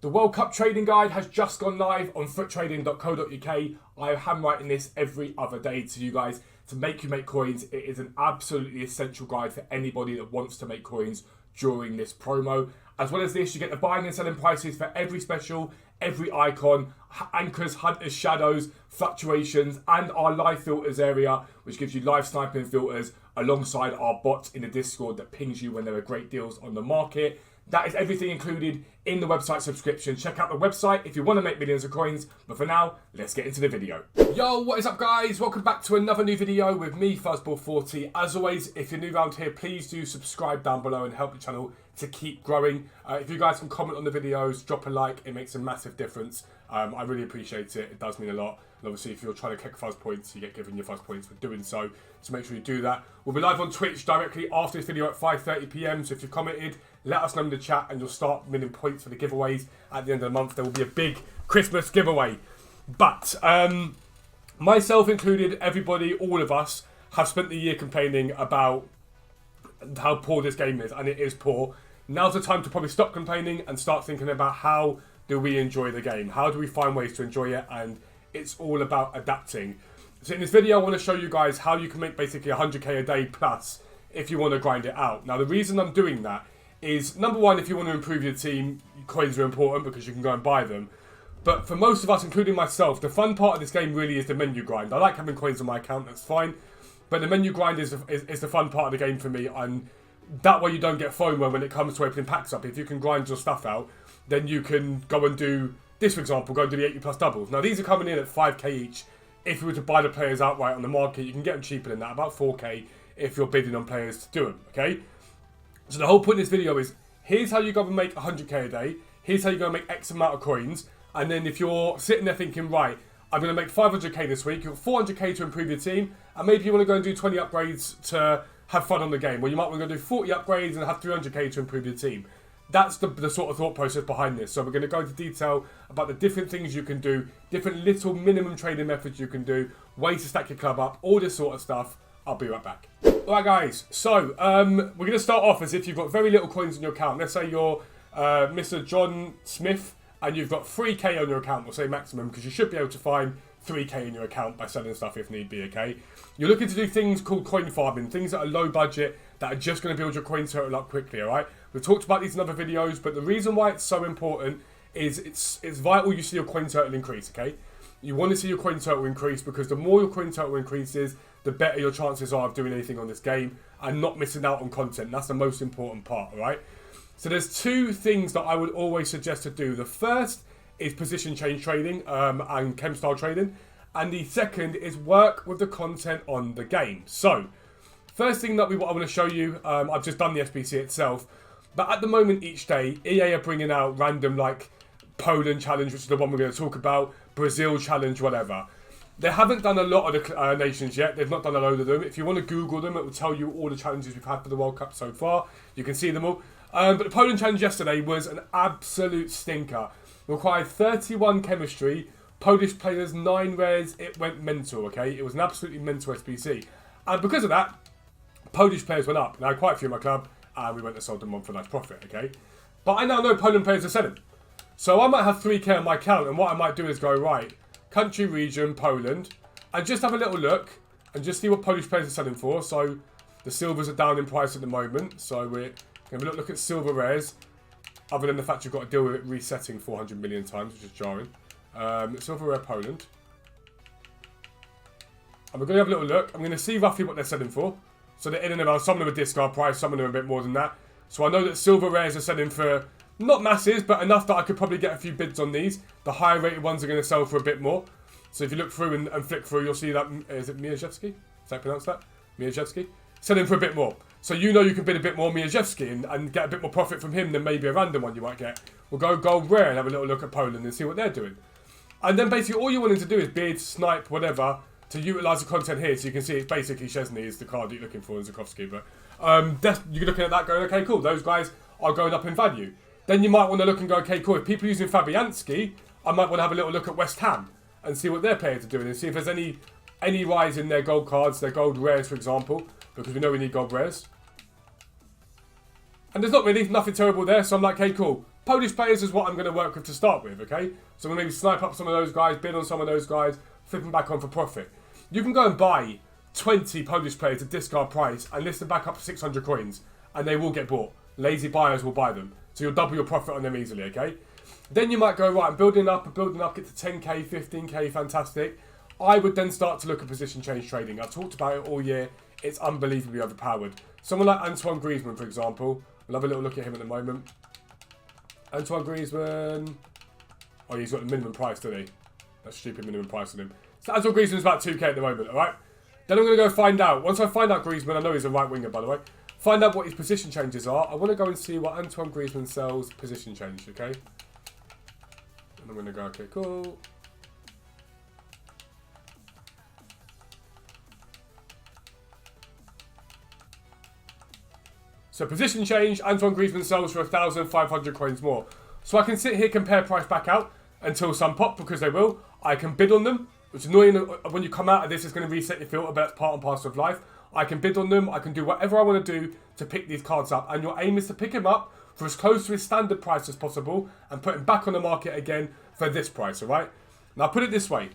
The World Cup trading guide has just gone live on futtrading.co.uk. I am handwriting this every other day to you guys to make you make coins. It is an absolutely essential guide for anybody that wants to make coins during this promo. As well as this, you get the buying and selling prices for every special, every icon, anchors, hunters, shadows, fluctuations, and our live filters area, which gives you live sniping filters alongside our bots in the Discord that pings you when there are great deals on the market. That is everything included in the website subscription. Check out the website if you want to make millions of coins. But for now, let's get into the video. Yo, what is up, guys? Welcome back to another new video with me, Fuzzball40. As always, if you're new around here, please do subscribe down below and help the channel to keep growing. If you guys can comment on the videos, drop a like, it makes a massive difference. I really appreciate it. It does mean a lot. And obviously, if you're trying to kick fuzz points, you get given your fuzz points for doing so. So make sure you do that. We'll be live on Twitch directly after this video at 5:30 PM. So if you've commented, let us know in the chat and you'll start winning points for the giveaways. At the end of the month, there will be a big Christmas giveaway. But myself included, everybody, all of us, have spent the year complaining about how poor this game is, and it is poor. Now's the time to probably stop complaining and start thinking about how do we enjoy the game? How do we find ways to enjoy it? And it's all about adapting. So in this video, I want to show you guys how you can make basically 100k a day plus if you want to grind it out. Now, the reason I'm doing that is, number one, if you want to improve your team, coins are important because you can go and buy them. But for most of us, including myself, the fun part of this game really is the menu grind. I like having coins on my account, that's fine. But the menu grind is the fun part of the game for me. And that way you don't get FOMO when it comes to opening packs up. If you can grind your stuff out, then you can go and do this, for example, go and do the 80 plus doubles. Now, these are coming in at 5k each. If you were to buy the players outright on the market, you can get them cheaper than that, about 4k if you're bidding on players to do them, okay? So the whole point of this video is, here's how you go and make 100k a day. Here's how you go and make X amount of coins. And then if you're sitting there thinking, right, I'm going to make 500k this week, you've got 400k to improve your team, and maybe you want to go and do 20 upgrades to have fun on the game. Well, you might want to go do 40 upgrades and have 300k to improve your team. That's the sort of thought process behind this. So we're going to go into detail about the different things you can do, different little minimum trading methods you can do, ways to stack your club up, all this sort of stuff. I'll be right back. Alright guys, so we're going to start off as if you've got very little coins in your account. Let's say you're Mr. John Smith and you've got 3k on your account, we'll say maximum, because you should be able to find 3k in your account by selling stuff if need be, okay? You're looking to do things called coin farming, things that are low budget, that are just going to build your coin total up quickly, alright? We've talked about these in other videos, but the reason why it's so important is it's vital you see your coin total increase, okay? You want to see your coin total increase because the more your coin total increases, the better your chances are of doing anything on this game and not missing out on content. That's the most important part, alright? So there's two things that I would always suggest to do. The first is position change trading and chem style trading. And the second is work with the content on the game. So, first thing that I want to show you, I've just done the SBC itself. But at the moment each day, EA are bringing out random like Poland challenge, which is the one we're going to talk about, Brazil challenge, whatever. They haven't done a lot of the nations yet. They've not done a load of them. If you want to Google them, it will tell you all the challenges we've had for the World Cup so far. You can see them all. But the Poland challenge yesterday was an absolute stinker. Required 31 chemistry, Polish players 9 rares. It went mental, okay? It was an absolutely mental SBC. And because of that, Polish players went up. Now, quite a few in my club, and we went and sold them on for a nice profit, okay? But I now know Poland players are selling. So I might have 3k on my account, and what I might do is go, right, country, region, Poland, and just have a little look and just see what Polish players are selling for. So the silvers are down in price at the moment. So we're going to have a look at silver rares, other than the fact you've got to deal with it resetting 400 million times, which is jarring. Silver rare Poland. And we're going to have a little look. I'm going to see roughly what they're selling for. So they're in and around, some of them are discard price, some of them are a bit more than that. So I know that silver rares are selling for not masses, but enough that I could probably get a few bids on these. The higher rated ones are going to sell for a bit more. So if you look through and flick through, you'll see that, is it Mieczewski? Is that pronounced that? Mieczewski? Selling for a bit more. So you know you can bid a bit more Mieczewski and get a bit more profit from him than maybe a random one you might get. We'll go gold rare and have a little look at Poland and see what they're doing. And then basically all you're wanting to do is bid, snipe, whatever, to utilise the content here. So you can see it's basically Szczesny is the card you're looking for in Zakowski. But you're looking at that going, okay, cool, those guys are going up in value. Then you might want to look and go, okay, cool, if people are using Fabianski, I might want to have a little look at West Ham and see what their players are doing and see if there's any rise in their gold cards, their gold rares, for example, because we know we need gold rares. And there's not really nothing terrible there, so I'm like, okay, cool. Polish players is what I'm going to work with to start with, okay? So I'm going to maybe snipe up some of those guys, bid on some of those guys, flip them back on for profit. You can go and buy 20 Polish players at discard price and list them back up for 600 coins, and they will get bought. Lazy buyers will buy them. So you'll double your profit on them easily, okay? Then you might go, right, I'm building up, get to 10k, 15k, fantastic. I would then start to look at position change trading. I've talked about it all year. It's unbelievably overpowered. Someone like Antoine Griezmann, for example. We'll have a little look at him at the moment. Antoine Griezmann. Oh, he's got the minimum price, doesn't he? That's stupid minimum price on him. So Antoine Griezmann's about 2k at the moment, alright? Then I'm going to go find out. Once I find out Griezmann, I know he's a right winger, by the way. Find out what his position changes are. I want to go and see what Antoine Griezmann sells position change, okay? And I'm going to go, okay, cool. So position change, Antoine Griezmann sells for 1,500 coins more. So I can sit here, compare price back out until some pop, because they will. I can bid on them, which is annoying. When you come out of this, it's going to reset your filter, but that's part and parcel of life. I can bid on them. I can do whatever I want to do to pick these cards up. And your aim is to pick him up for as close to his standard price as possible and put him back on the market again for this price, all right? Now, put it this way.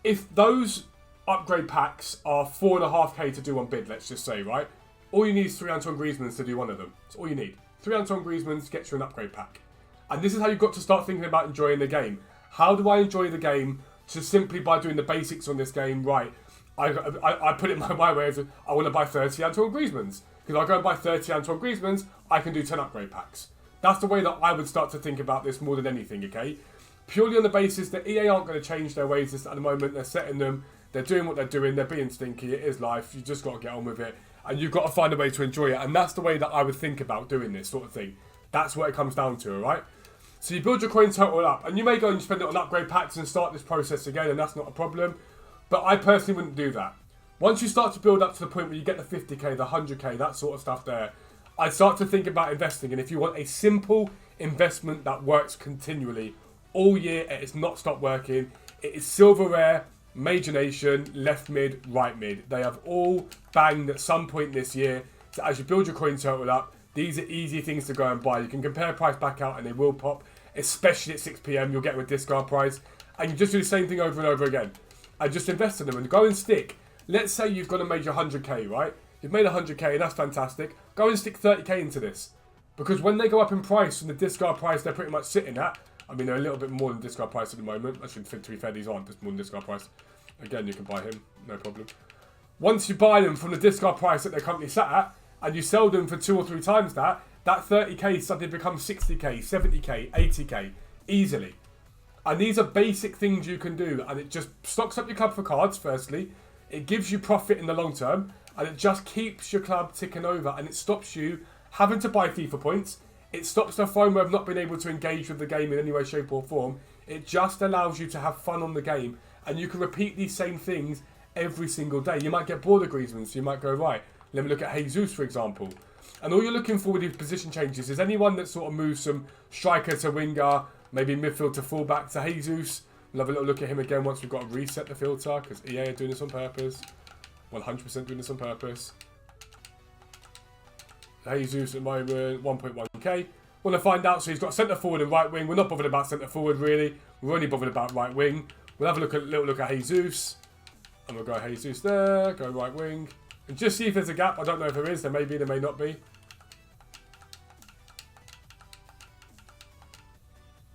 If those upgrade packs are 4.5k to do on bid, let's just say, right? All you need is 3 Antoine Griezmanns to do one of them. That's all you need. 3 Antoine Griezmanns gets you an upgrade pack. And this is how you've got to start thinking about enjoying the game. How do I enjoy the game? Just simply by doing the basics on this game, right? I put it my way of, I want to buy 30 Antoine Griezmanns. Because I go and buy 30 Antoine Griezmanns, I can do 10 upgrade packs. That's the way that I would start to think about this more than anything, okay? Purely on the basis that EA aren't going to change their ways at the moment. They're setting them. They're doing what they're doing. They're being stinky. It is life. You just got to get on with it. And you've got to find a way to enjoy it. And that's the way that I would think about doing this sort of thing. That's what it comes down to, alright? So you build your coin total up. And you may go and spend it on upgrade packs and start this process again. And that's not a problem. But I personally wouldn't do that. Once you start to build up to the point where you get the 50k, the 100k, that sort of stuff there, I'd start to think about investing. And if you want a simple investment that works continually all year, it has not stopped working. It is silver rare, major nation, left mid, right mid. They have all banged at some point this year. So as you build your coin total up, these are easy things to go and buy. You can compare price back out and they will pop, especially at 6 PM. You'll get them a discard price. And you just do the same thing over and over again. And just invest in them and go and stick. Let's say you've got a major 100k, right? You've made 100k, that's fantastic. Go and stick 30k into this. Because when they go up in price from the discard price they're pretty much sitting at, I mean, they're a little bit more than discard price at the moment. Actually, to be fair, these aren't just more than discard price. Again, you can buy him, no problem. Once you buy them from the discard price that they're currently sat at, and you sell them for 2 or 3 times that 30k suddenly becomes 60k, 70k, 80k, easily. And these are basic things you can do, and it just stocks up your club for cards, firstly. It gives you profit in the long term, and it just keeps your club ticking over, and it stops you having to buy FIFA points. It stops the FOMO of not being able to engage with the game in any way, shape or form. It just allows you to have fun on the game, and you can repeat these same things every single day. You might get bored of Griezmann, so you might go, right, let me look at Jesus, for example. And all you're looking for with these position changes is anyone that sort of moves from striker to winger, maybe midfield to fullback to Jesus. We'll have a little look at him again once we've got to reset the filter, because EA are doing this on purpose. 100% doing this on purpose. Jesus at the moment, 1.1k. Want to find out, so he's got centre forward and right wing. We're not bothered about centre forward really. We're only bothered about right wing. We'll have a little look at Jesus. And we'll go Jesus there, go right wing. And just see if there's a gap. I don't know if there is. There may be, there may not be.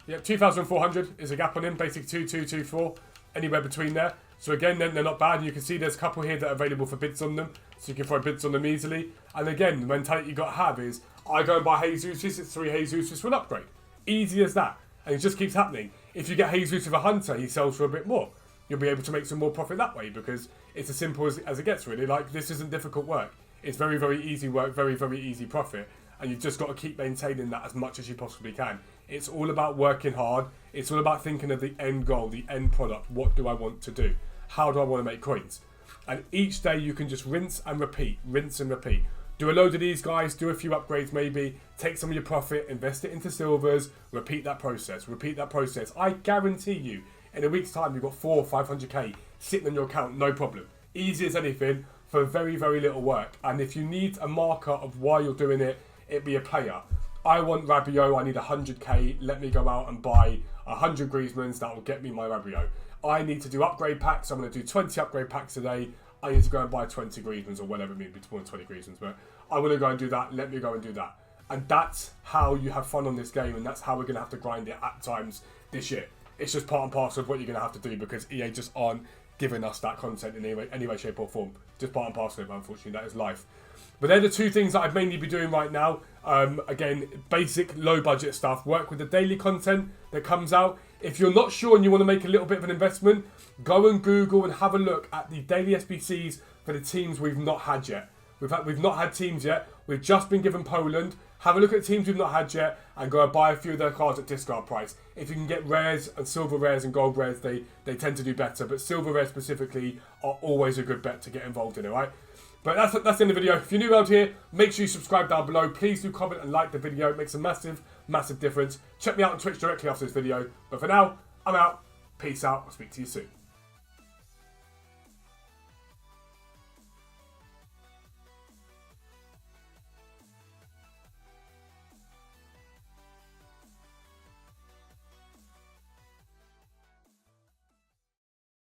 Yep, 2,400 is a gap on him. Basic 2,224. Anywhere between there. So again, then they're not bad. And you can see there's a couple here that are available for bids on them. So you can throw bids on them easily. And again, the mentality you got to have is, I go and buy Jesus. It's 3 Jesus for an upgrade. Easy as that. And it just keeps happening. If you get Jesus with a hunter, he sells for a bit more. You'll be able to make some more profit that way, because it's as simple as it gets, really. Like, this isn't difficult work. It's very, very easy work, very, very easy profit. And you've just got to keep maintaining that as much as you possibly can. It's all about working hard. It's all about thinking of the end goal, the end product. What do I want to do? How do I want to make coins? And each day you can just rinse and repeat, rinse and repeat. Do a load of these guys, do a few upgrades maybe, take some of your profit, invest it into silvers, repeat that process, repeat that process. I guarantee you, in a week's time, you've got 400 or 500k sitting on your account, no problem. Easy as anything for very, very little work. And if you need a marker of why you're doing it, it'd be a player. I want Rabiot, I need 100k, let me go out and buy 100 Griezmanns, that will get me my Rabiot. I need to do upgrade packs, I'm going to do 20 upgrade packs today, I need to go and buy 20 Griezmanns or whatever it means, more than 20 Griezmanns, but I'm going to go and do that, let me go and do that. And that's how you have fun on this game, and that's how we're going to have to grind it at times this year. It's just part and parcel of what you're going to have to do, because EA just aren't giving us that content in any way, shape or form. Just part and parcel of it, unfortunately, that is life. But they're the two things that I'd mainly be doing right now. Again, basic low budget stuff. Work with the daily content that comes out. If you're not sure and you want to make a little bit of an investment, go and Google and have a look at the daily SBCs for the teams we've not had yet. We've not had teams yet. We've just been given Poland. Have a look at the teams we've not had yet and go and buy a few of their cards at discount price. If you can get rares and silver rares and gold rares, they tend to do better. But silver rares specifically are always a good bet to get involved in, alright? But that's the end of the video. If you're new around here, make sure you subscribe down below. Please do comment and like the video. It makes a massive, massive difference. Check me out on Twitch directly after this video. But for now, I'm out. Peace out. I'll speak to you soon.